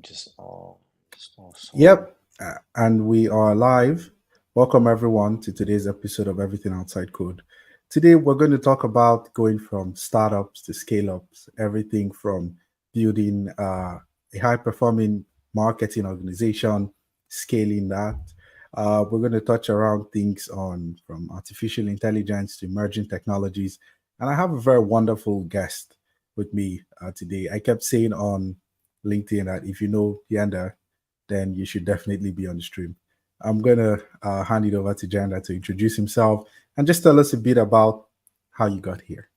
Just also. Yep, and we are live. Welcome everyone to today's episode of Everything Outside Code. Today we're going to talk about going from startups to scale ups, everything from building a high performing marketing organization, scaling that. We're going to touch around things on from artificial intelligence to emerging technologies. And I have a very wonderful guest with me today. I kept saying on LinkedIn that if you know Yanda, then you should definitely be on the stream. I'm going to hand it over to Janda to introduce himself and just tell us a bit about how you got here.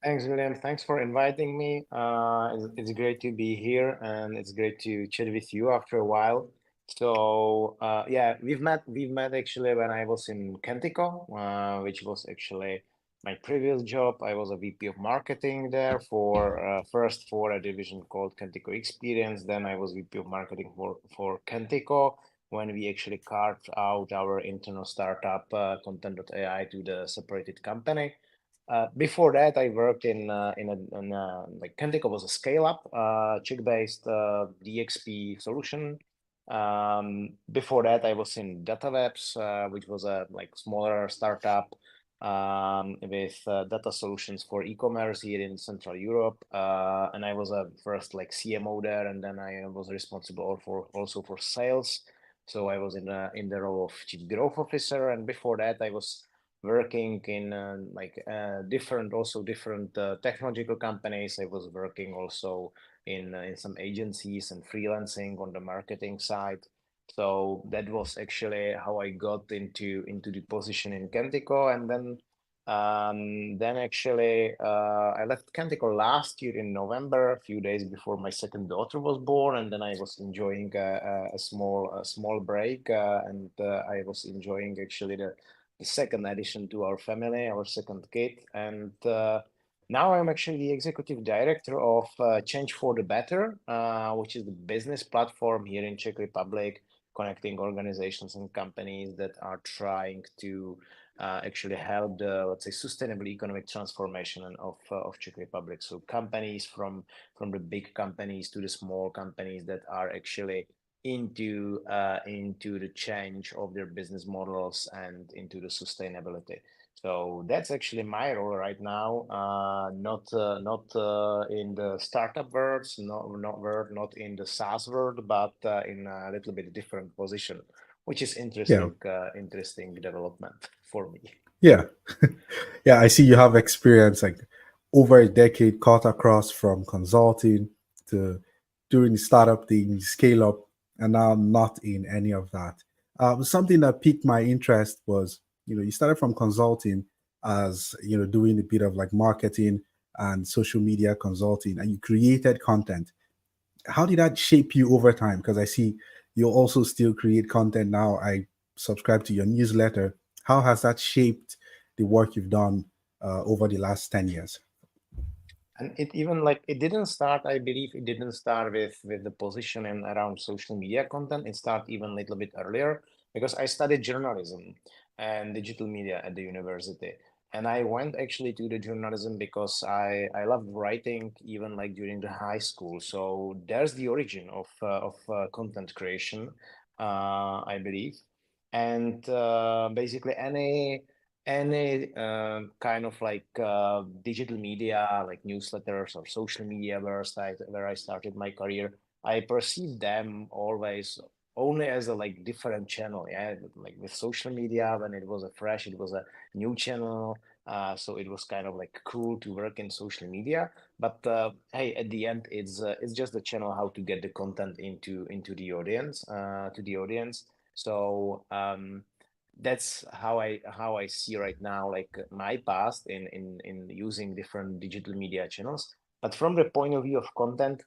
Thanks, William. Thanks for inviting me. It's great to be here, and it's great to chat with you after a while. So, yeah, we've met actually when I was in Kentico, which was actually my previous job. I was a VP of marketing there for first for a division called Kentico Experience. Then I was VP of marketing for Kentico when we actually carved out our internal startup Content.ai to the separated company. Before that, I worked in like Kentico was a scale-up chip-based DXP solution. Before that, I was in DataWebs, which was a like smaller startup with data solutions for e-commerce here in Central Europe. And I was a first like CMO there, and then I was responsible for also for sales. So I was in the role of chief growth officer, and before that, I was working in different technological companies. I was working also in some agencies and freelancing on the marketing side. So that was actually how I got into the position in Kentico, and then actually I left Kentico last year in November, a few days before my second daughter was born, and then I was enjoying a small break, and I was enjoying actually the second addition to our family, our second kid. And now I'm actually the executive director of Change for the Better, which is the business platform here in Czech Republic, connecting organizations and companies that are trying to actually help the, let's say, sustainable economic transformation of Czech Republic. So companies from the big companies to the small companies that are actually into the change of their business models and into the sustainability. So that's actually my role right now. Not in the startup world, not in the SaaS world, but in a little bit different position, which is Yeah, interesting development for me. yeah, yeah. I see you have experience like over a decade cut across from consulting to doing startup things, scale up, and now not in any of that. Something that piqued my interest was, you started from consulting as, doing a bit of like marketing and social media consulting, and you created content. How did that shape you over time? Because I see you also still create content now. I subscribe to your newsletter. How has that shaped the work you've done over the last 10 years? And it even like it didn't start, I believe it didn't start with the position and around social media content. It started even a little bit earlier because I studied journalism and digital media at the university. And I went actually to the journalism because I loved writing even like during the high school. So there's the origin of content creation, I believe. And basically any kind of like digital media, like newsletters or social media where I started my career, I perceived them always only as a like different channel. Yeah, like with social media, when it was a fresh, it was a new channel. So it was kind of like cool to work in social media. But hey, at the end, it's just the channel how to get the content into the audience, to the audience. So that's how I see right now like my past in using different digital media channels. But from the point of view of content,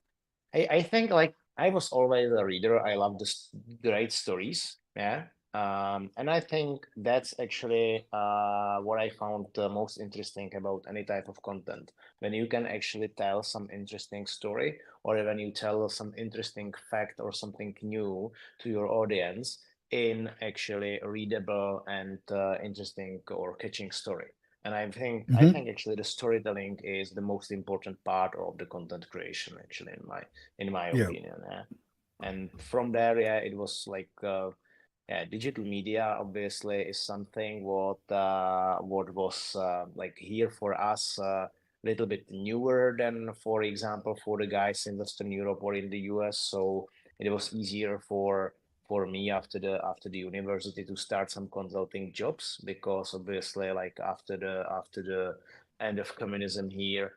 I think like I was always a reader. I love this great stories. Yeah. And I think that's actually what I found most interesting about any type of content. When you can actually tell some interesting story, or when you tell some interesting fact or something new to your audience in actually a readable and interesting or catching story. And I Mm-hmm. think actually the storytelling is the most important part of the content creation, actually, in my Yeah. opinion. And from there, yeah, it was like yeah, digital media obviously is something what was like here for us a little bit newer than, for example, for the guys in Western Europe or in the US. So it was easier for me after the university to start some consulting jobs, because obviously like after the end of communism here,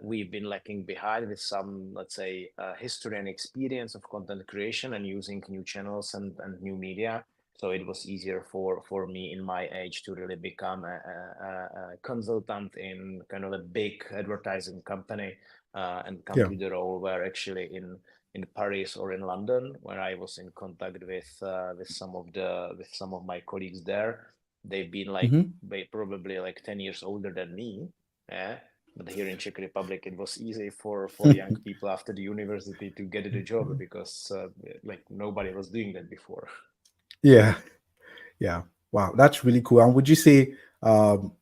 we've been lacking behind with some, let's say, history and experience of content creation and using new channels and new media. So it was easier for me in my age to really become a consultant in kind of a big advertising company, and come Yeah. to the role where actually in Paris or in London, where I was in contact with some of my colleagues there. They've been like Mm-hmm. probably like 10 years older than me. Yeah. But here in Czech Republic, it was easy for young people after the university to get a job, because like nobody was doing that before. Yeah. Yeah. Wow, that's really cool. And would you say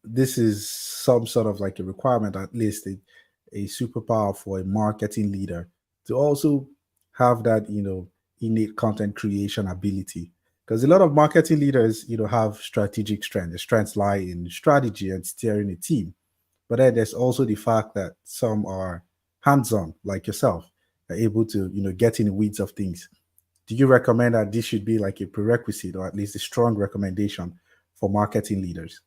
this is some sort of like a requirement, at least a superpower for a marketing leader to also have that, innate content creation ability? Because a lot of marketing leaders, have strategic strength. The strengths lie in strategy and steering a team. But then there's also the fact that some are hands-on, like yourself, are able to, get in the weeds of things. Do you recommend that this should be like a prerequisite or at least a strong recommendation for marketing leaders?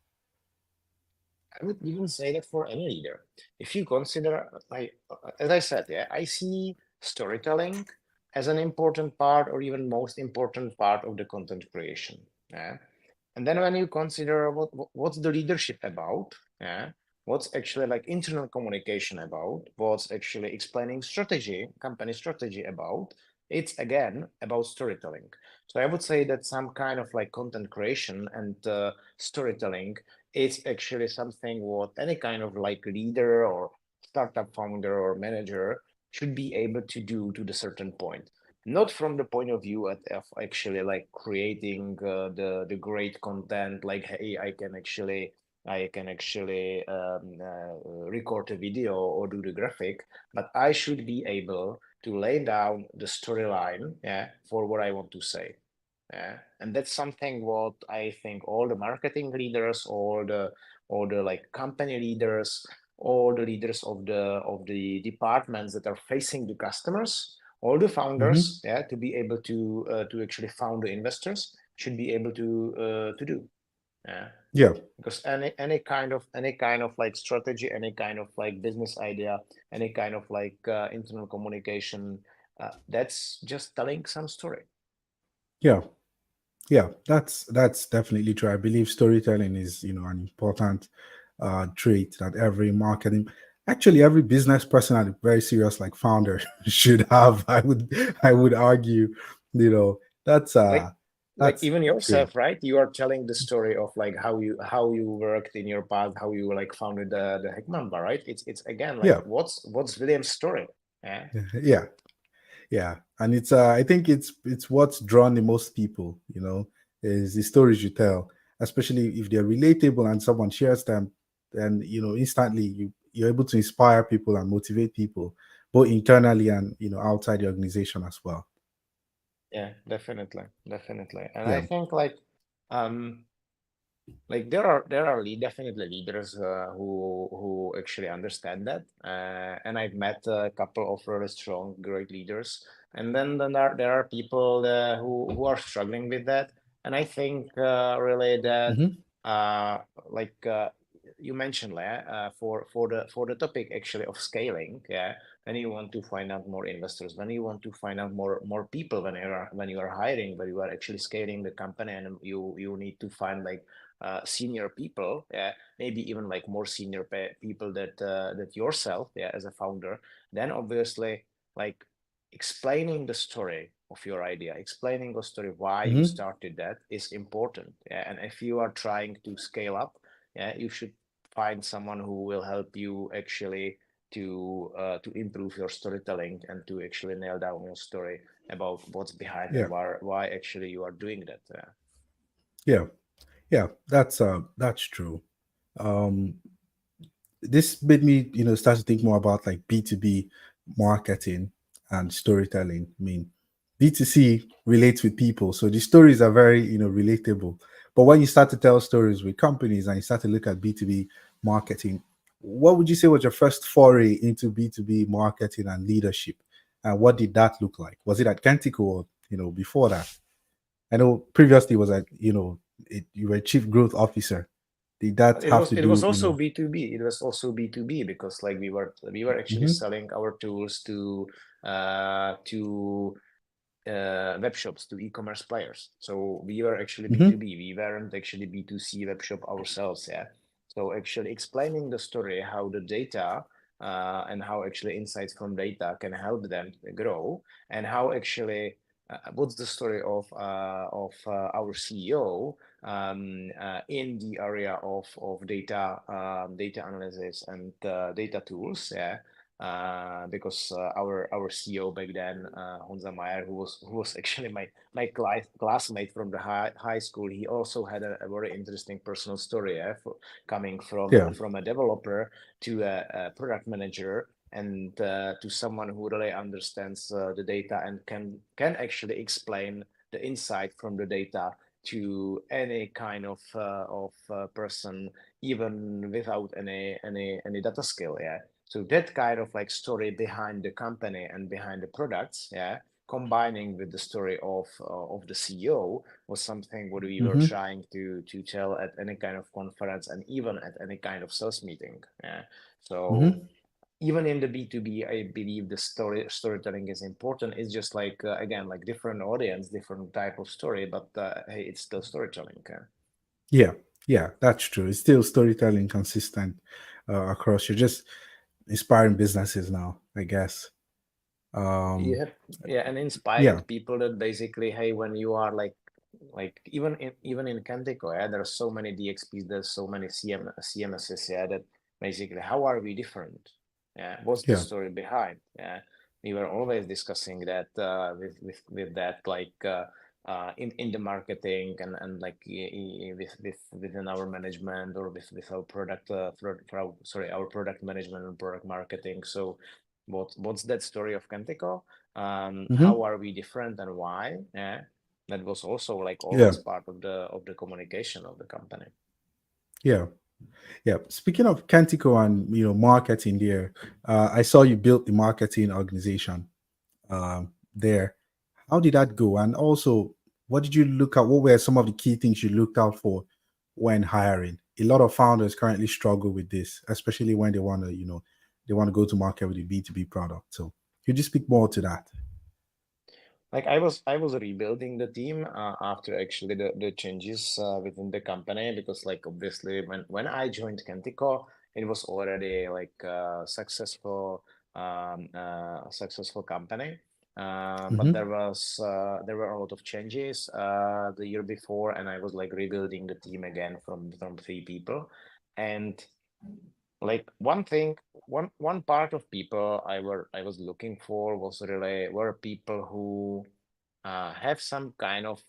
I would even say that for any leader, if you consider, like, as I said, yeah, I see storytelling as an important part or even most important part of the content creation. Yeah. And then when you consider what's the leadership about, yeah, what's actually like internal communication about, what's actually explaining strategy, company strategy about, it's again about storytelling. So I would say that some kind of like content creation and storytelling, it's actually something what any kind of like leader or startup founder or manager should be able to do to the certain point. Not from the point of view of actually like creating the great content, like hey, I can actually record a video or do the graphic, but I should be able to lay down the storyline, yeah, for what I want to say. Yeah. And that's something what I think all the marketing leaders, all the like company leaders, all the leaders of the departments that are facing the customers, all the Hmm. founders, yeah, to be able to actually found the investors should be able to do. Yeah. Yeah, Because any kind of like strategy, any kind of like business idea, any kind of like internal communication, that's just telling some story. yeah, yeah. That's definitely true. I believe storytelling is, an important trait that every marketing, actually every business person and very serious like founder should have. I would argue, you know, that's like uh like that's even great. yourself, right? You are telling the story of like how you worked in your past, how you like founded the Heckman bar, right? It's again like Yeah, what's William's story. Yeah. yeah. Yeah, and it's I think it's what's drawn the most people, is the stories you tell, especially if they're relatable and someone shares them, then instantly you're able to inspire people and motivate people, both internally and outside the organization as well. Yeah, definitely. And I Yeah. think um like there are definitely leaders who actually understand that, and I've met a couple of really strong, great leaders, and then there are people who are struggling with that, and I think really that Hmm. uh, like you mentioned, for the topic actually of scaling, yeah, when you want to find out more investors, when you want to find out more people, when you are hiring, when you are actually scaling the company, and you need to find like senior people, yeah, maybe even like more senior people that yourself, yeah, as a founder, then obviously like explaining the story of your idea, explaining the story why you Hmm. started that is important. Yeah? And if you are trying to scale up, yeah, you should find someone who will help you actually to improve your storytelling and to actually nail down your story about what's behind and Yeah. why actually you are doing that. Yeah. Yeah. That's true. Um, this made me, start to think more about like B2B marketing and storytelling. I mean, B2C relates with people, so the stories are very, relatable. But when you start to tell stories with companies and you start to look at B2B marketing, what would you say was your first foray into B2B marketing and leadership? And what did that look like? Was it at Kentico or, before that? I know previously was at, you were chief growth officer. Did that It have was to it was do, also B2B. It was also B2B because like we were actually Mhm, selling our tools to web shops, to e-commerce players. So we were actually mhm, B2B. We weren't actually B2C web shop ourselves. Yeah. So actually explaining the story, how the data and how actually insights from data can help them grow, and how actually what's the story of our CEO in the area of data analysis and data tools. Yeah, because our CEO back then, Honza Meyer, who was actually my classmate from the high school, he also had a very interesting personal story, coming yeah, from a developer to a product manager, and to someone who really understands the data and can actually explain the insight from the data to any kind of person, even without any data skill. Yeah, so that kind of like story behind the company and behind the products, yeah, combining with the story of the CEO was something what we were mhm, trying to tell at any kind of conference and even at any kind of sales meeting. Yeah. So mhm. even in the B2B, I believe the storytelling is important. It's just like again, like different audience, different type of story, but hey, it's still storytelling. Yeah, yeah, that's true. It's still storytelling consistent across. You're just inspiring businesses now, I guess. Um, Yeah, yeah, and inspiring yeah. people that basically, hey, when you are like even in Kentico, yeah, there are so many DXPs, there's so many CMSs, yeah, that basically, how are we different? Yeah, what's the Yeah. story behind? Yeah, we were always discussing that with that in the marketing and like with within our management or with our product for our, sorry, our product management and product marketing. So what's that story of Kentico? Hmm. How are we different and why? Yeah, that was also like Yeah. always part of the communication of the company. Yeah. Yeah. Speaking of Cantico and marketing there, I saw you built the marketing organization there. How did that go? And also, what did you look at? What were some of the key things you looked out for when hiring? A lot of founders currently struggle with this, especially when they want to, they want to go to market with a B2B product. So could you speak more to that? Like I was rebuilding the team after actually the changes within the company, because like obviously when I joined Kentico, it was already like successful company. But Hmm. there were a lot of changes the year before, and I was like rebuilding the team again from 3 people. And like one thing, one part of people I was looking for were people who have some kind of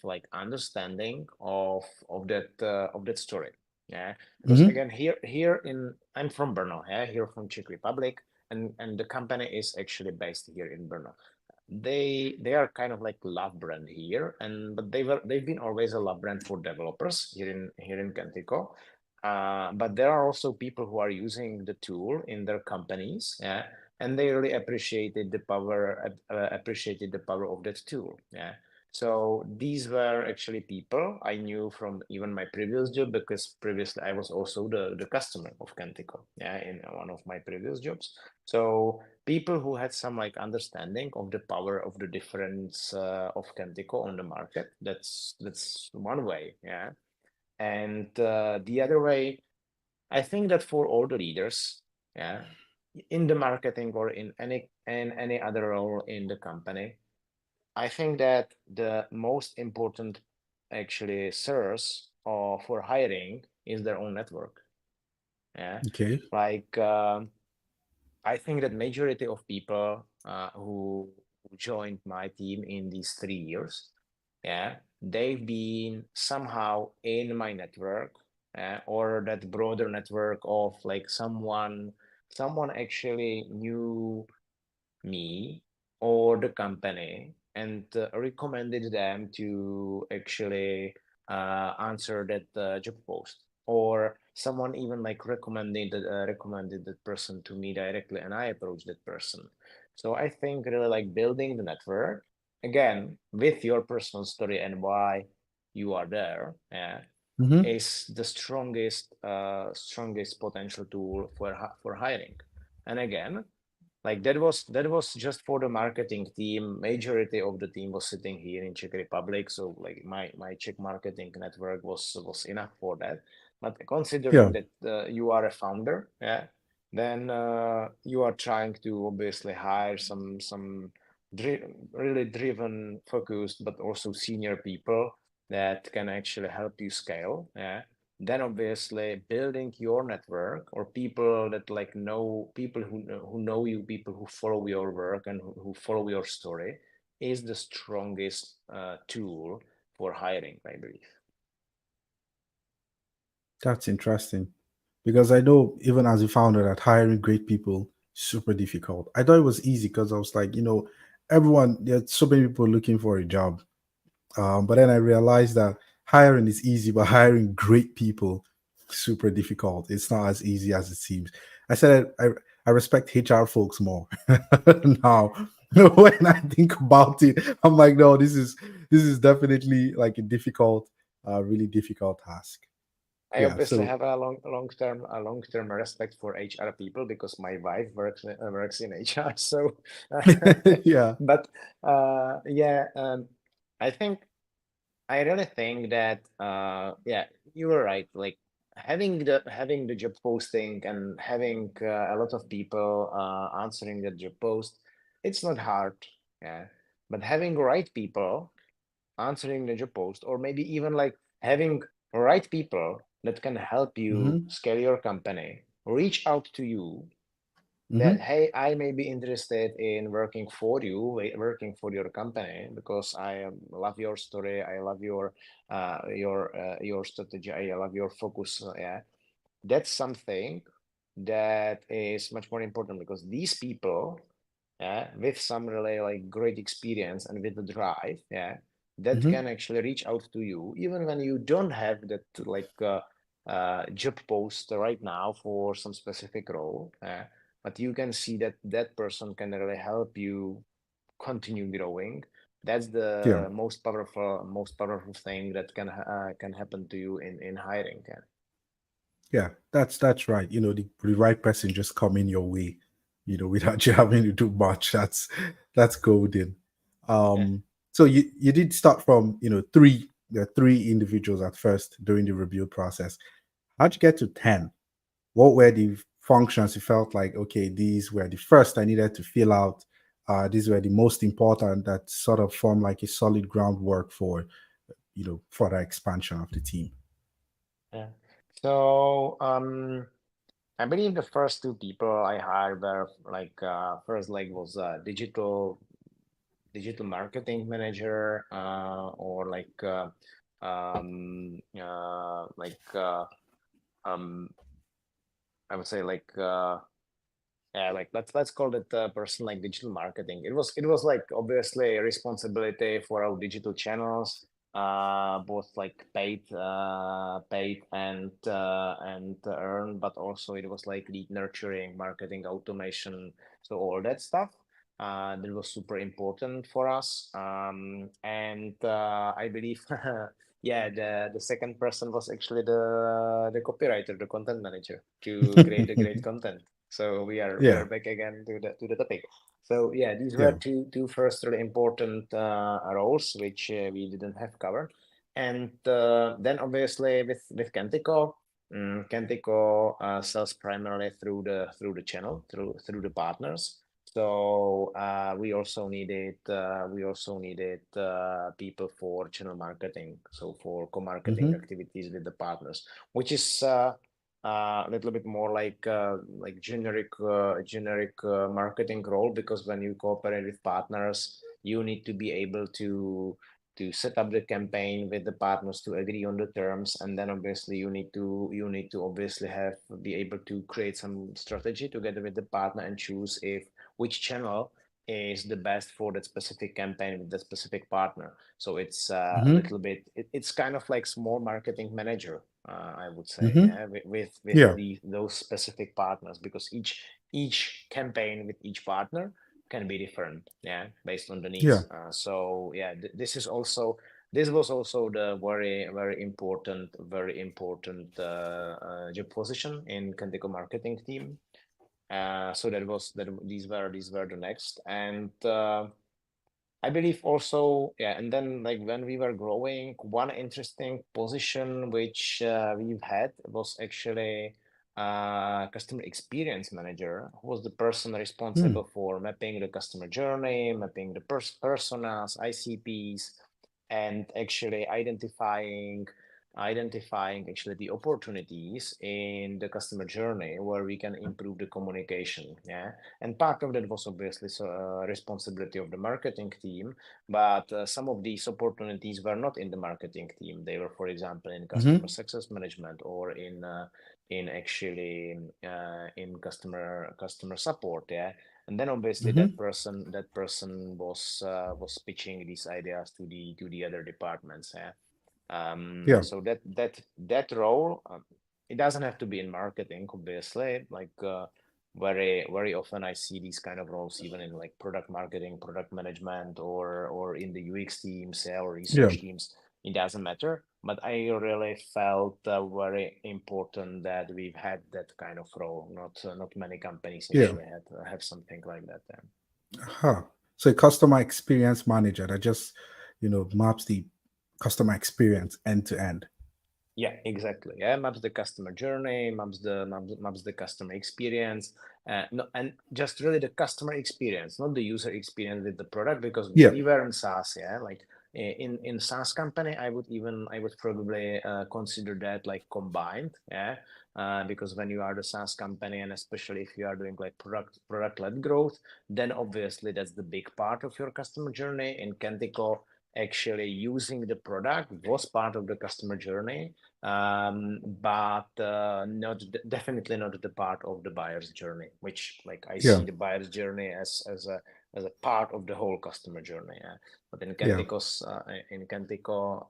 like understanding of that story. Yeah, because Hmm. again, here in I'm from Brno, yeah, here from Czech Republic, and the company is actually based here in Brno. They are kind of like love brand here, and but they've been always a love brand for developers here in Kentico. But there are also people who are using the tool in their companies, yeah, and they really appreciated the power of that tool, yeah. So these were actually people I knew from even my previous job, because previously I was also the customer of Kentico, yeah, in one of my previous jobs. So people who had some like understanding of the power of the difference of Kentico on the market. That's one way, yeah. And the other way, I think that for all the leaders, yeah, in the marketing or in any other role in the company, I think that the most important actually source for hiring is their own network. Yeah, Okay. like I think that majority of people who joined my team in these 3 years, yeah, they've been somehow in my network, or that broader network of like someone actually knew me or the company and recommended them to actually answer that job post, or someone even like recommended that person to me directly and I approached that person. So I think really like building the network again with your personal story and why you are there, Mm-hmm. is the strongest potential tool for for hiring. And again, like that was just for the marketing team. Majority of the team was sitting here in Czech Republic, so like my Czech marketing network was enough for that. But considering Yeah. that you are a founder, yeah, then you are trying to obviously hire some really driven, focused, but also senior people that can actually help you scale, yeah. Then obviously building your network or people that like know people who know you, people who follow your work and who follow your story is the strongest tool for hiring, I believe. That's interesting because I know even as a founder that hiring great people super difficult. I thought it was easy because I was like, everyone there's so many people looking for a job. But then I realized that hiring is easy, but hiring great people super difficult. It's not as easy as it seems. I said I respect HR folks more now. When I think about it, I'm like, no, this is definitely like a difficult, really difficult task. I Yeah. obviously So have a long term respect for HR people because my wife works in HR. So, yeah. but yeah, I think I really think that yeah, you were right. Like having the job posting and having a lot of people answering that job post, it's not hard. Yeah, but having right people answering the job post, or maybe even like having right people that can help you Mm-hmm. scale your company, reach out to you that Mm-hmm. hey, I may be interested in working for you, working for your company because I love your story, I love your strategy, I love your focus, yeah. That's something that is much more important because these people, yeah, with some really like great experience and with the drive, yeah, that Mm-hmm. can actually reach out to you even when you don't have that like job post right now for some specific role, but you can see that that person can really help you continue growing. That's Yeah. the most powerful thing that can happen to you in hiring. Yeah. Yeah, that's right. The right person just coming your way, without you having to do much. That's golden. Yeah. So you did start from three, there are three individuals at first during the review process. How'd you get to 10? What were the functions you felt like, okay, these were the first I needed to fill out? These were the most important that sort of form like a solid groundwork for further expansion of the team. Yeah. So I believe the first two people I hired were like first like was digital marketing manager, or like I would say yeah, like let's call it person like digital marketing. It was like obviously a responsibility for our digital channels, both like paid and earn, but also it was like lead nurturing, marketing automation, so all that stuff. That was super important for us. And I believe, yeah, the second person was actually the copywriter, the content manager to create the great content. So we are Yeah, back again to the topic. So yeah, these were yeah. two first really important roles which we didn't have covered, and then obviously with Kentico, Kentico sells primarily through the channel through the partners. So we also needed people for channel marketing, so for co-marketing Mm-hmm. activities with the partners, which is a little bit more like generic marketing role, because when you cooperate with partners, you need to be able to to set up the campaign with the partners to agree on the terms, and then obviously you need to obviously have be able to create some strategy together with the partner and choose if which channel is the best for that specific campaign with the specific partner. So it's a Mm-hmm. little bit it's kind of like small marketing manager, I would say, Mm-hmm. yeah, with Yeah. those specific partners, because each campaign with each partner can be different, yeah, based on the Yeah. needs. So yeah, this was also the very important job position in Cantico marketing team. So these were the next, and I believe also, yeah, and then like when we were growing, one interesting position which we've had was actually customer experience manager, who was the person Mm. responsible for mapping the customer journey, mapping the personas, ICPs, and actually identifying actually the opportunities in the customer journey where we can improve the communication. Yeah, and part of that was obviously responsibility of the marketing team, but some of these opportunities were not in the marketing team. They were, for example, in customer Mm-hmm. success management, or in actually in customer support. Yeah, and then obviously Mm-hmm. that person was pitching these ideas to the other departments. Yeah. Yeah. So that role, it doesn't have to be in marketing, obviously. Like very often I see these kind of roles even in like product marketing, product management, or in the UX teams, or Yeah. research teams. It doesn't matter. But I really felt very important that we've had that kind of role. Not many companies Yeah. actually have something like that. Huh. So a customer experience manager that just, maps the customer experience end to end. Yeah, exactly. Yeah, maps the customer journey, maps the customer experience, no, and just really the customer experience, not the user experience with the product, because Yeah. we were in SaaS. Yeah, like in SaaS company, I would probably consider that like combined. Yeah, because when you are the SaaS company, and especially if you are doing like product-led growth, then obviously that's the big part of your customer journey. In Kentico, actually using the product was part of the customer journey, but not definitely not the part of the buyer's journey, which like I Yeah. see the buyer's journey as a part of the whole customer journey. Yeah. But Yeah. in Cantico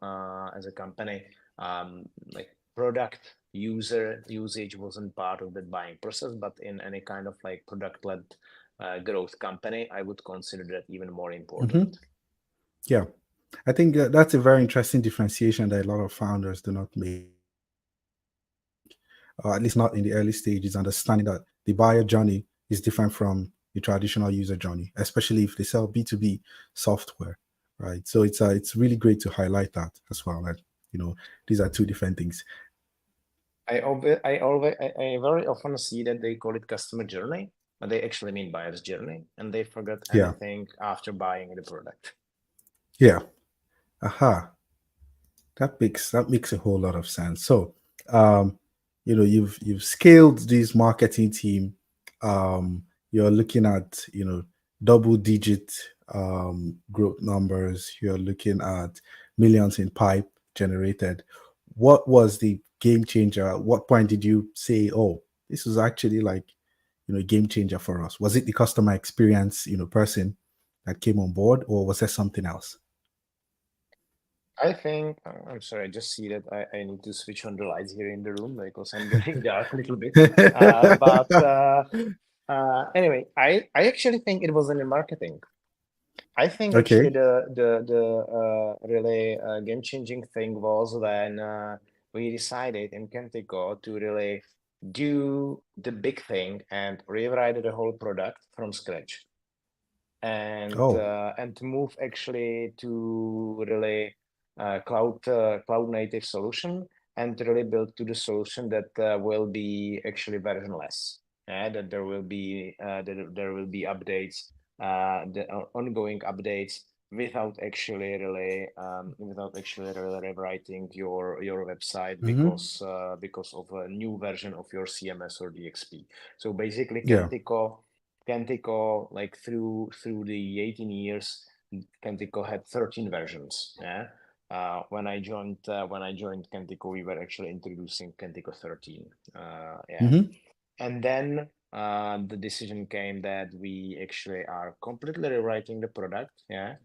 as a company, like product user usage wasn't part of the buying process, but in any kind of like product-led growth company, I would consider that even more Mm-hmm. important. Yeah. I think that's a very interesting differentiation that a lot of founders do not make, or at least not in the early stages, understanding that the buyer journey is different from the traditional user journey, especially if they sell B2B software, right? So it's really great to highlight that as well. That these are two different things. I very often see that they call it customer journey, but they actually mean buyer's journey, and they forgot Yeah, anything after buying the product. yeah, aha. That makes a whole lot of sense. So, um, you've scaled this marketing team. You're looking at double digit growth numbers. You're looking at millions in pipe generated. What was the game changer? At what point did you say, "Oh, this is actually like a game changer for us"? Was it the customer experience person that came on board, or was there something else? I think I'm sorry, I just see that I need to switch on the lights here in the room because I'm getting dark a little bit. But anyway, I actually think it was in the marketing. I think actually Okay. the really game-changing thing was when we decided in Kentico to really do the big thing and rewrite the whole product from scratch, Oh. and to move actually to really cloud native solution, and to really build to the solution that will be actually versionless. That there will be updates, the ongoing updates, without actually really rewriting your website Hmm. because of a new version of your CMS or DXP. So basically, Yeah. Kentico, like through the 18 years, Kentico had 13 versions. Yeah. When I joined Kentico, we were actually introducing Kentico 13. Yeah. Mm-hmm. And then the decision came that we actually are completely rewriting the product. Yeah.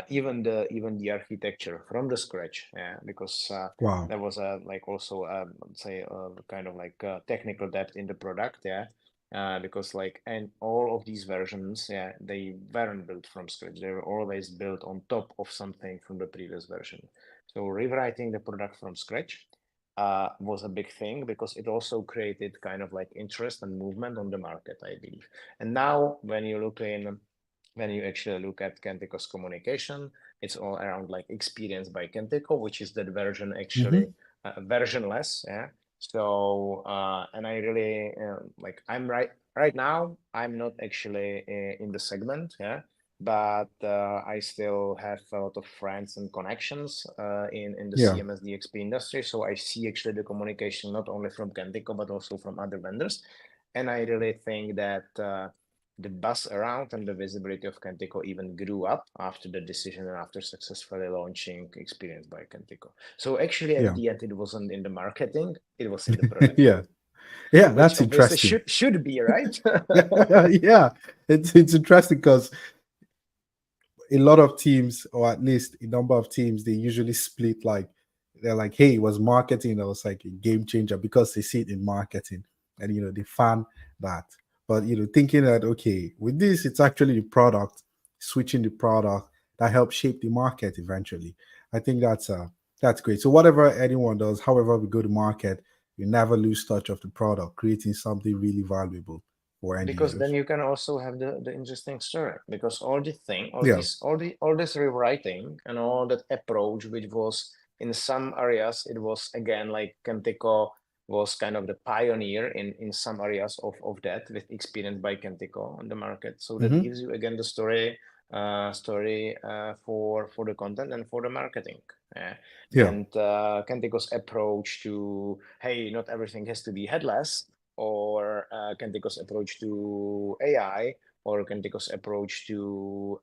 Even the architecture from the scratch. Yeah. Because Wow. there was a like also let's say kind of like technical depth in the product. Yeah. Because like and all of these versions, yeah, they weren't built from scratch. They were always built on top of something from the previous version. So rewriting the product from scratch was a big thing because it also created kind of like interest and movement on the market, I believe. And now when you actually look at Kentico's communication, it's all around like experience by Kentico, which is that version Mm-hmm. actually versionless. Yeah. So and I really like I'm right now. I'm not actually in the segment. Yeah. But I still have a lot of friends and connections in the Yeah. CMS DXP industry. So I see actually the communication not only from Kentico but also from other vendors, and I really think that the buzz around and the visibility of Kentico even grew up after the decision and after successfully launching Experience by Kentico. So actually, at Yeah. the end, it wasn't in the marketing; it was in the product, Yeah. Yeah. which That's obviously interesting. should be right. Yeah. It's interesting because a lot of teams, or at least a number of teams, they usually split like they're like, hey, it was marketing that was like a game changer because they see it in marketing and they fan that. But thinking that okay, with this, it's actually the product, switching the product that helps shape the market eventually. I think that's great. So whatever anyone does, however we go to market, we never lose touch of the product, creating something really valuable for end Because then users. you can also have the interesting story, because all the thing Yeah. all this rewriting and all that approach, which was in some areas it was again like Kentico was kind of the pioneer in some areas of that with experience by Kentico on the market, so that Hmm. gives you again the story for the content and for the marketing. Yeah. Yeah. Kentico's approach to, hey, not everything has to be headless, or Kentico's approach to AI, or Kentico's approach to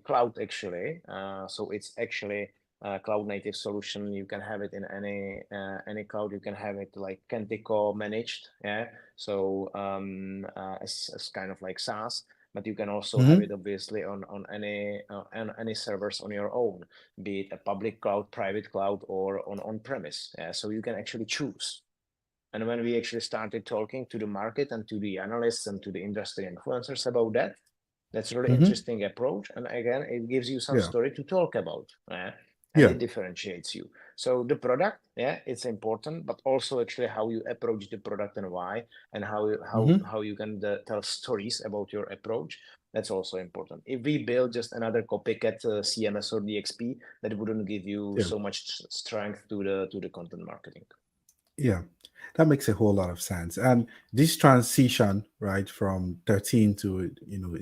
cloud actually. So it's actually a cloud native solution. You can have it in any cloud. You can have it like Kentico managed, yeah. So as kind of like SaaS, but you can also have Hmm. it obviously on any servers on your own, be it a public cloud, private cloud, or on premise. Yeah? So you can actually choose. And when we actually started talking to the market and to the analysts and to the industry influencers about that, that's a really Hmm. interesting approach. And again, it gives you some Yeah. story to talk about, and Yeah. it differentiates you. So the product, yeah, it's important, but also actually how you approach the product and why, and Hmm. how you can tell stories about your approach. That's also important. If we build just another copycat CMS or DXP, that wouldn't give you Yeah. so much strength to the content marketing. Yeah. That makes a whole lot of sense. And this transition, right, from 13 to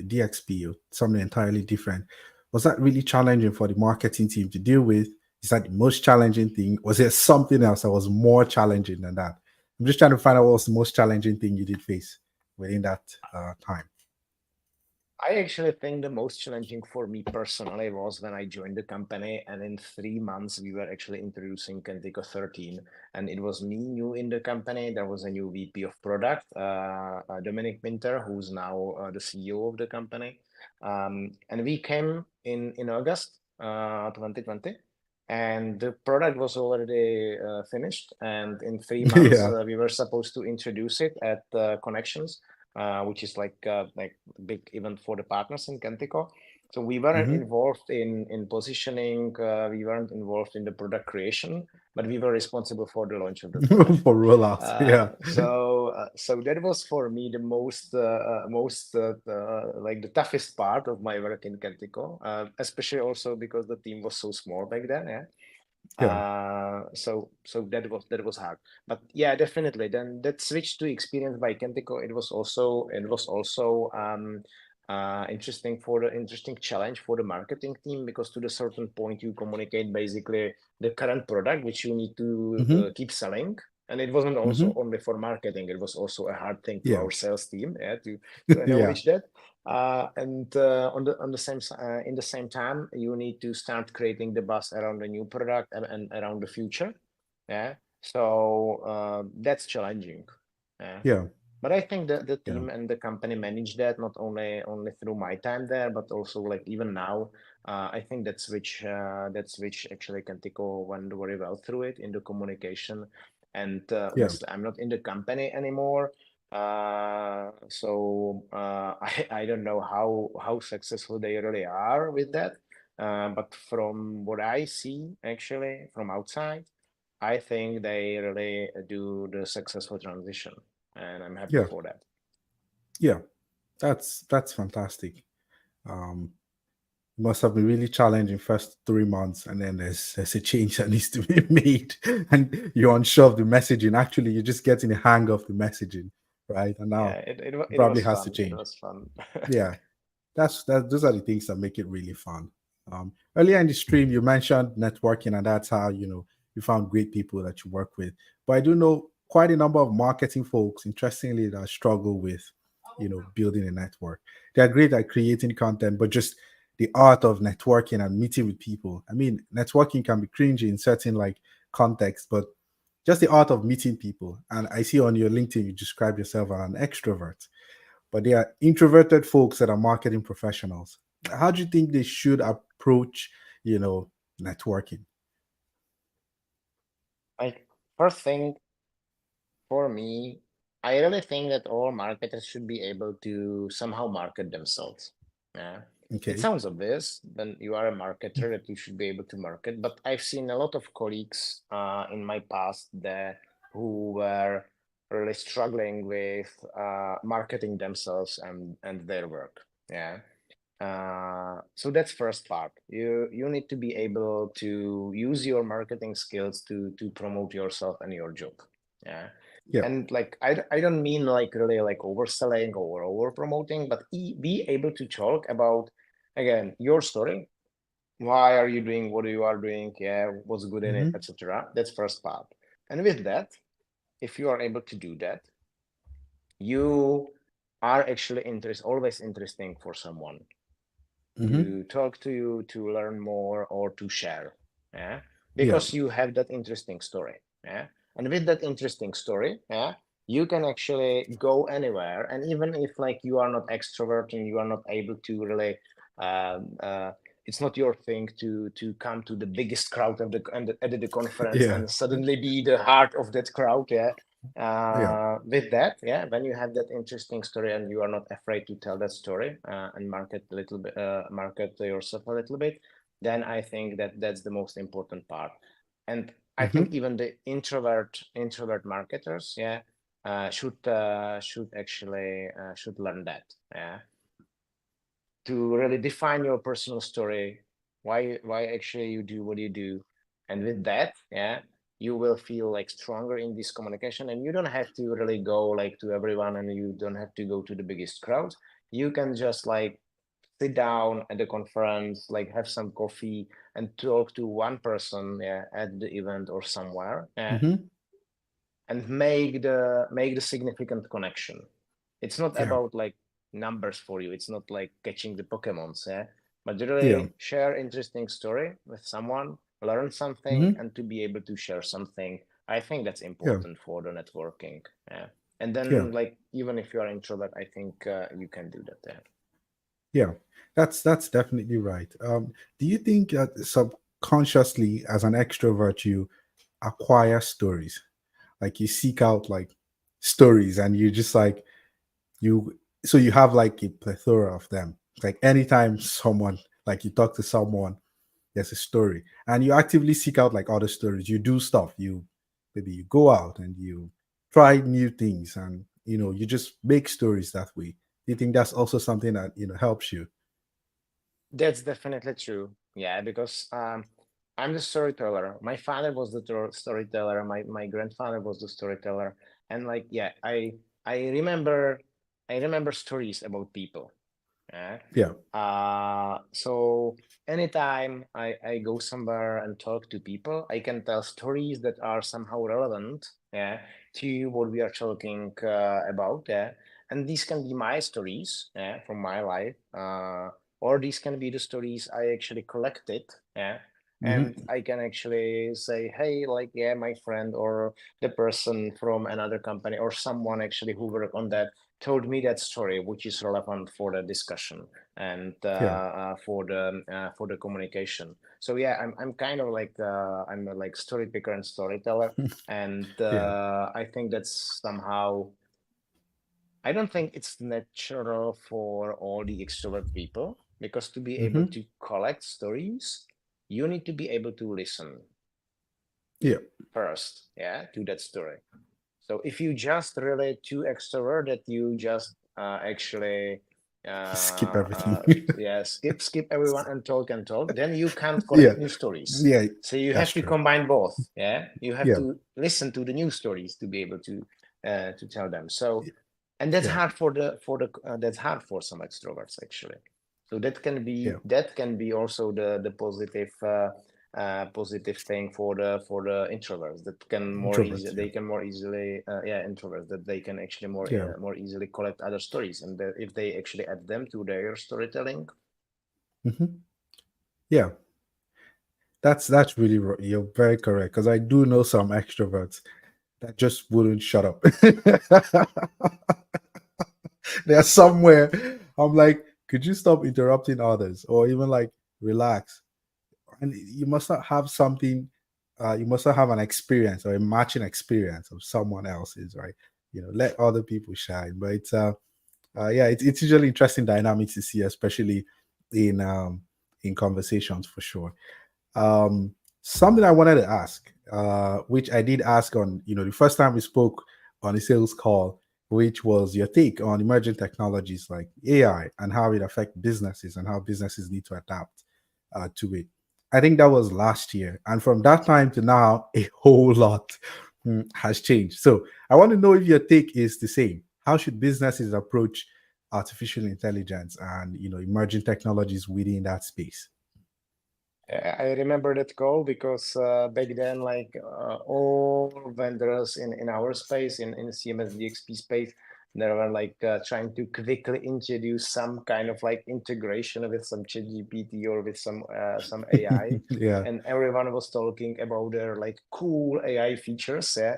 DXP or something entirely different, was that really challenging for the marketing team to deal with? Is that the most challenging thing? Was there something else that was more challenging than that? I'm just trying to find out what was the most challenging thing you did face within that time. I actually think the most challenging for me personally was when I joined the company, and in 3 months we were actually introducing Kentico 13, and it was me new in the company. There was a new VP of product, Dominic Winter, who's now the CEO of the company, and we came in August 2020. And the product was already finished, and in 3 months Yeah. we were supposed to introduce it at Connections, which is like big event for the partners in Kentico. So we weren't Hmm. involved in positioning, we weren't involved in the product creation, but we were responsible for the launch of the product. For rollouts. Yeah. So that was for me the most like the toughest part of my work in Kentico, especially also because the team was so small back then. Yeah. Yeah. So that was hard, but yeah, definitely. Then that switch to experience by Kentico, it was also interesting challenge for the marketing team, because to the certain point you communicate basically the current product which you need to Hmm. keep selling, And it wasn't also Mm-hmm. only for marketing, it was also a hard thing to Yeah. our sales team, to Yeah. acknowledge that. And on the same in the same time, you need to start creating the buzz around the new product and around the future. Yeah. So that's challenging. Yeah. Yeah. But I think that the Yeah. team and the company managed that not only through my time there, but also like even now. I think that's which actually Kantiko went very well through it in the communication. And Yeah. honestly, I'm not in the company anymore. So I don't know how successful they really are with that. But from what I see actually from outside, I think they really do the successful transition, and I'm happy Yeah. for that. Yeah. That's fantastic. Um, must have been really challenging first 3 months, and then there's a change that needs to be made, and you're unsure of the messaging. Actually, you're just getting the hang of the messaging, right? And Yeah, now it it probably was has to fun. It change. was fun. Yeah, that. Those are the things that make it really fun. Earlier in the stream, you mentioned networking, and that's how you found great people that you work with. But I do know quite a number of marketing folks, interestingly, that struggle with building a network. They're great at creating content, but just the art of networking and meeting with people. I mean, networking can be cringy in certain like context, but just the art of meeting people. And I see on your LinkedIn you describe yourself as an extrovert, but they are introverted folks that are marketing professionals. How do you think they should approach, networking? Like first thing for me, I really think that all marketers should be able to somehow market themselves. Yeah. It Okay. sounds obvious when you are a marketer that you should be able to market, but I've seen a lot of colleagues in my past that who were really struggling with marketing themselves and their work. Yeah. So that's first part. You need to be able to use your marketing skills to promote yourself and your job. Yeah. Yeah. And like I don't mean like really like overselling or over promoting, but be able to talk about again your story. Why are you doing what you are doing? Yeah, what's good in it, Mm-hmm. etc. That's first part. And with that, if you are able to do that, you are actually always interesting for someone Mm-hmm. to talk to you, to learn more, or to share. Yeah, Yeah. because you have that interesting story. Yeah, and with that interesting story, yeah, you can actually go anywhere. And even if like you are not extrovert and you are not able to really, um, uh, it's not your thing to come to the biggest crowd of at the conference Yeah. and suddenly be the heart of that crowd. Yeah, Yeah. with that, yeah, when you have that interesting story and you are not afraid to tell that story and market yourself a little bit, then I think that that's the most important part. And I think Mm-hmm. even the introvert marketers, yeah, should actually should learn that, yeah, to really define your personal story, why actually you do what you do, and with that, yeah, you will feel like stronger in this communication, and you don't have to really go like to everyone, and you don't have to go to the biggest crowd. You can just like sit down at the conference, like have some coffee and talk to one person, yeah, at the event or somewhere, yeah, Mm-hmm. and make the significant connection. It's not Yeah. about like numbers for you. It's not like catching the Pokemons, yeah. But Yeah. really share interesting story with someone, learn something, Mm-hmm. and to be able to share something. I think that's Yeah. important for the networking. Yeah. And Yeah. then like even if you are introvert, I think you can do that there. Yeah. That's definitely right. Do you think that subconsciously, as an extrovert, you acquire stories? Like you seek out like stories, and you just like you so you have like a plethora of them. Like anytime someone like you talk to someone, there's a story, and you actively seek out like other stories. You do stuff. You maybe you go out and you try new things, and you just make stories that way. Do you think that's also something that helps you? That's definitely true. Yeah, because I'm the storyteller. My father was the storyteller. My grandfather was the storyteller, and like yeah, I remember I remember stories about people. Yeah. Yeah. So anytime I go somewhere and talk to people, I can tell stories that are somehow relevant, yeah, to what we are talking about, yeah. And these can be my stories, yeah, from my life, or these can be the stories I actually collected, yeah. And Hmm. I can actually say, hey, like, yeah, my friend or the person from another company or someone actually who worked on that told me that story, which is relevant for the discussion and Yeah. for the communication. So yeah, I'm kind of like I'm a like story picker and storyteller, and Yeah. I think that's somehow I don't think it's natural for all the extrovert people because to be able Hmm. to collect stories, you need to be able to listen Yeah. first, yeah, to that story. So if you just relate to extrovert that you just actually Skip uh, everything. uh, yeah skip everyone and talk, then you can't Yeah. collect new stories. Yeah. So you That's have to true. combine both. Yeah, you have Yeah. to listen to the new stories to be able to tell them. So and that's Yeah. hard for that's hard for some extroverts actually. So Yeah. that can be also the positive positive thing for the introverts that can more easy Introverts. Yeah. they can more easily yeah introverts that they can actually Yeah. more easily collect other stories and that if they actually add them to their storytelling. Hmm. Yeah. That's really you're very correct because I do know some extroverts that just wouldn't shut up. They're somewhere. I'm like, could you stop interrupting others, or even like relax? And you must not have something. You must not have an experience or a matching experience of someone else's, right? Let other people shine. But yeah, it's usually interesting dynamics to see, especially in um, in conversations for sure. Something I wanted to ask, which I did ask on, the first time we spoke on a sales call, which was your take on emerging technologies like AI and how it affects businesses and how businesses need to adapt to it. I think that was last year, and from that time to now, a whole lot has changed. So I want to know if your take is the same. How should businesses approach artificial intelligence and emerging technologies within that space? I remember that call because back then, like all vendors in our space, in CMS DXP space, they were like trying to quickly introduce some kind of like integration with some ChatGPT or with some AI, Yeah. and everyone was talking about their like cool AI features. Yeah.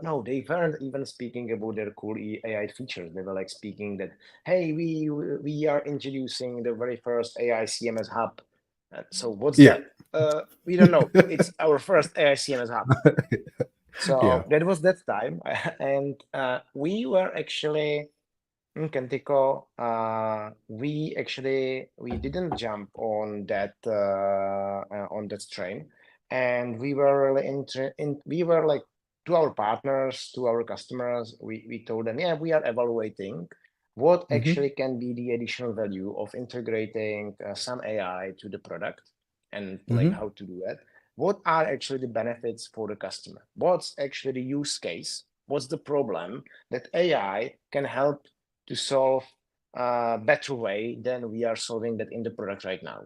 No, they weren't even speaking about their cool AI features. They were like speaking that, hey, we are introducing the very first AI CMS hub. So what's Yeah. that? We don't know. It's our first AICMS hub. Yeah. So that was that time, and we were actually in Kentico. We didn't jump on that train, and we were really we were like to our partners, to our customers. We told them, yeah, we are evaluating what Hmm. actually can be the additional value of integrating some AI to the product and like Hmm. how to do that. What are actually the benefits for the customer? What's actually the use case? What's the problem that AI can help to solve a better way than we are solving that in the product right now?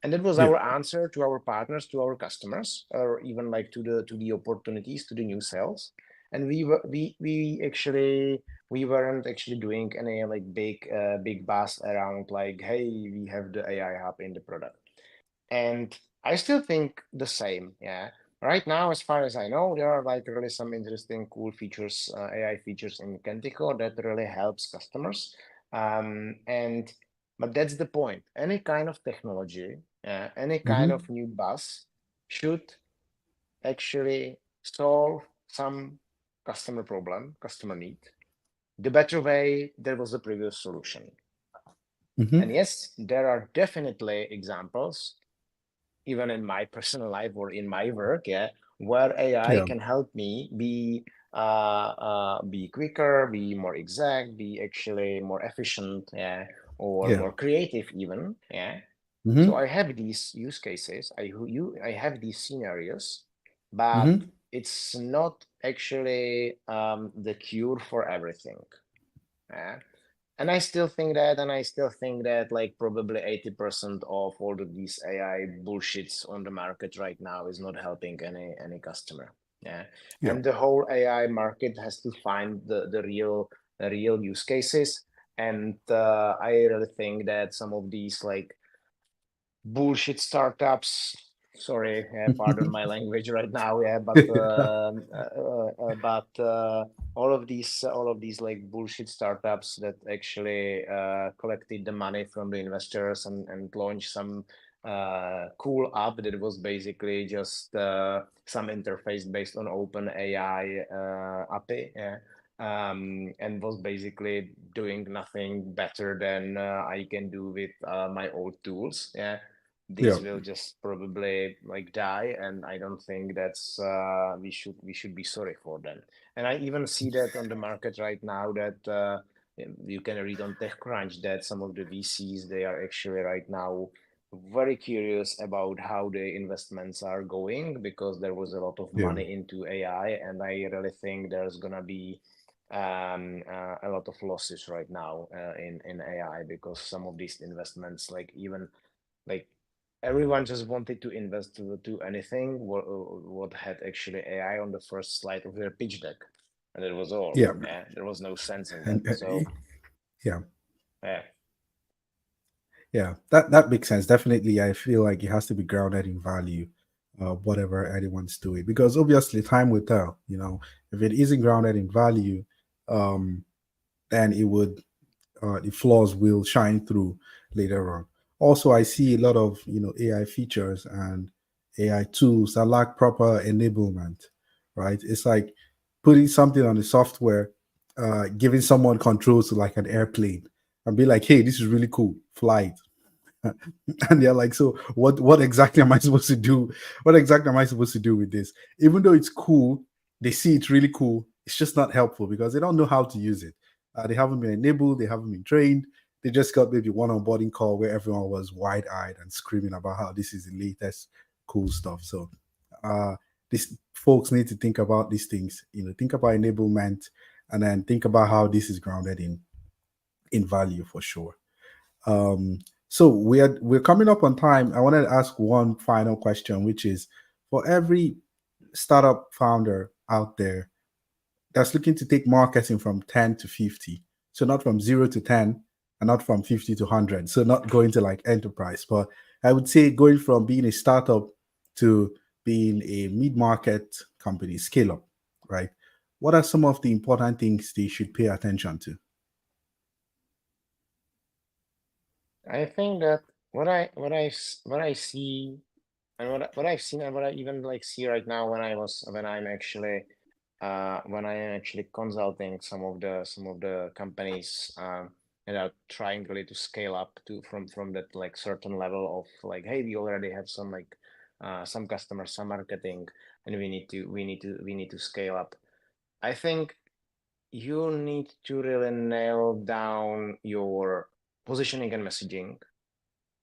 And that was Yeah. our answer to our partners, to our customers, or even like to the opportunities, to the new sales. And we actually we weren't actually doing any like big buzz around like, hey, we have the AI hub in the product. And I still think the same. Yeah. Right now, as far as I know, there are like really some interesting, cool features, AI features in Kentico that really helps customers. And but that's the point. Any kind of technology, any kind Hmm. of new bus should actually solve some customer problem, customer need. The better way, there was the previous solution. Hmm. And yes, there are definitely examples even in my personal life or in my work, yeah, where AI Yeah. can help me be quicker, be more exact, be actually more efficient, yeah, or Yeah. more creative even, yeah. So Hmm. I have these use cases, I have these scenarios, but Hmm. it's not actually the cure for everything. Yeah. And I still think that like probably 80% of all of these AI bullshits on the market right now is not helping any customer. Yeah. Yeah, And the whole AI market has to find the real use cases. And I really think that some of these like bullshit startups. Sorry, pardon my language right now. Yeah, but all of these like bullshit startups that actually collected the money from the investors and launched some cool app that was basically just some interface based on open AI API. Yeah. And was basically doing nothing better than I can do with my old tools. Yeah, yeah, these will just probably like die, and I don't think that's we should be sorry for them. And I even see that on the market right now that you can read on TechCrunch that some of the VCs, they are actually right now very curious about how the investments are going, because there was a lot of yeah, money into AI, and I really think there's gonna be a lot of losses right now in AI, because some of these investments, like even like everyone just wanted to invest to anything what had actually AI on the first slide of their pitch deck, and it was all. yeah, Yeah, there was no sense in that. and So yeah, yeah, yeah. That makes sense. Definitely, I feel like it has to be grounded in value, whatever anyone's doing, because obviously time will tell. If it isn't grounded in value, um, then it would the flaws will shine through later on. Also, I see a lot of AI features and AI tools that lack proper enablement. Right? It's like putting something on the software, giving someone controls to like an airplane, and be like, "Hey, this is really cool. Fly it." And they're like, so what exactly am I supposed to do? What exactly am I supposed to do with this? Even though it's cool, they see it's really cool, it's just not helpful because they don't know how to use it. They haven't been enabled, they haven't been trained. They just got maybe one onboarding call where everyone was wide-eyed and screaming about how this is the latest cool stuff. So these folks need to think about these things, think about enablement, and then think about how this is grounded in value for sure. um, so we're coming up on time. I wanted to ask one final question, which is for every startup founder out there that's looking to take marketing from 10 to 50. So not from 0 to 10 and not from 50 to 100. So not going to like enterprise, but I would say going from being a startup to being a mid-market company, scale up, right? What are some of the important things they should pay attention to? I think that what I see and what I've seen and what I even like see right now when I'm actually consulting some of the companies that are trying really to scale up to from that like certain level of like, hey, we already have some like some customers, some marketing, and we need to scale up. I think you need to really nail down your positioning and messaging.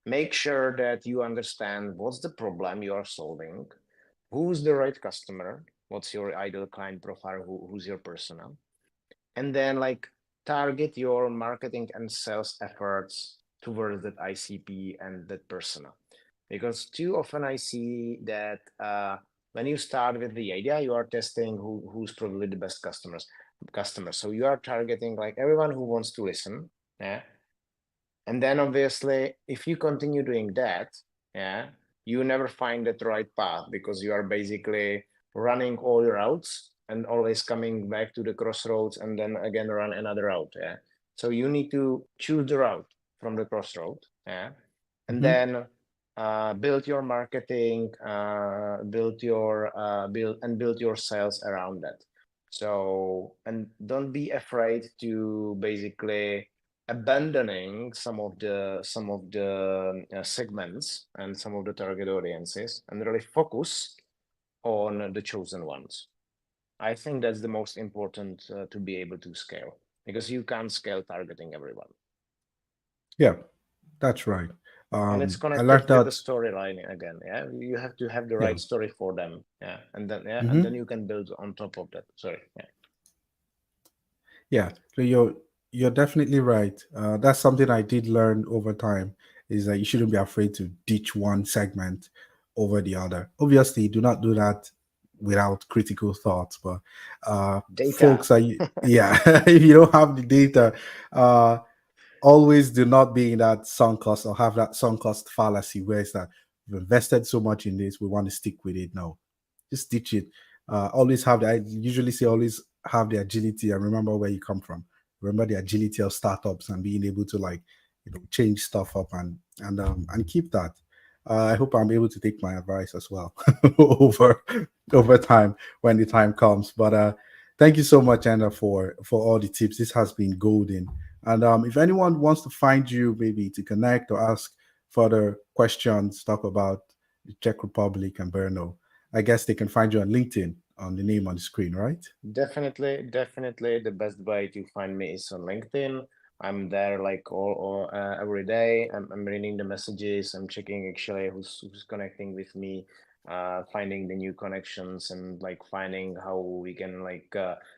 Make sure that you understand what's the problem you are solving, who's the right customer, what's your ideal client profile, who's your persona, and then like target your marketing and sales efforts towards that ICP and that persona. Because too often I see that when you start with the idea, you are testing who's probably the best customers. So you are targeting like everyone who wants to listen. Yeah. And then obviously, if you continue doing that, yeah, you never find that right path, because you are basically running all your routes and always coming back to the crossroads and then again run another route. Yeah. So you need to choose the route from the crossroad. Yeah. And Mhm. then build your marketing, build your sales around that. So, and don't be afraid to basically abandoning some of the segments and some of the target audiences and really focus on the chosen ones. I think that's the most important to be able to scale, because you can't scale targeting everyone. Yeah, that's right. And it's I learned connected with the that. storyline again. Yeah, you have to have the Yeah. right story for them. Yeah, and then Hmm. you can build on top of that. Sorry. Yeah. Yeah. So You're definitely right. That's something I did learn over time is that you shouldn't be afraid to ditch one segment over the other. Obviously, do not do that without critical thoughts, but Data. folks are, yeah, if you don't have the data, uh, always do not be in that sunk cost or have that sunk cost fallacy where it's that we've invested so much in this, we want to stick with it. No, just ditch it. Always have the, I usually say always have the agility and remember where you come from. Remember the agility of startups and being able to like, change stuff up and keep that. I hope I'm able to take my advice as well over over time when the time comes. But thank you so much, Anna, for all the tips. This has been golden. And if anyone wants to find you, maybe to connect or ask further questions, talk about the Czech Republic and Brno, I guess they can find you on LinkedIn on the name on the screen, right? Definitely, definitely the best way to find me is on LinkedIn. I'm there like all every day. I'm reading the messages. I'm checking actually who's connecting with me, finding the new connections and like finding how we can like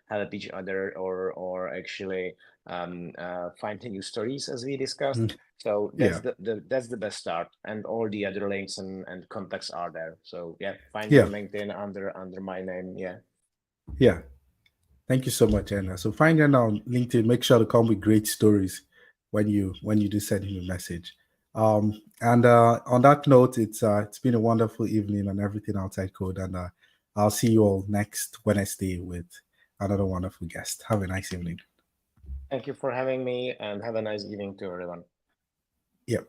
help each other or actually find the new stories as we discussed. Mm. So that's Yeah, that's the best start, and all the other links and contacts are there. So yeah, find me yeah, on LinkedIn under my name. Yeah. yeah. Thank you so much, Anna. So find Anna on LinkedIn. Make sure to come with great stories when you do send him a message. And on that note, it's been a wonderful evening on everything outside code, and I'll see you all next Wednesday with another wonderful guest. Have a nice evening. Thank you for having me and have a nice evening to everyone. Yep.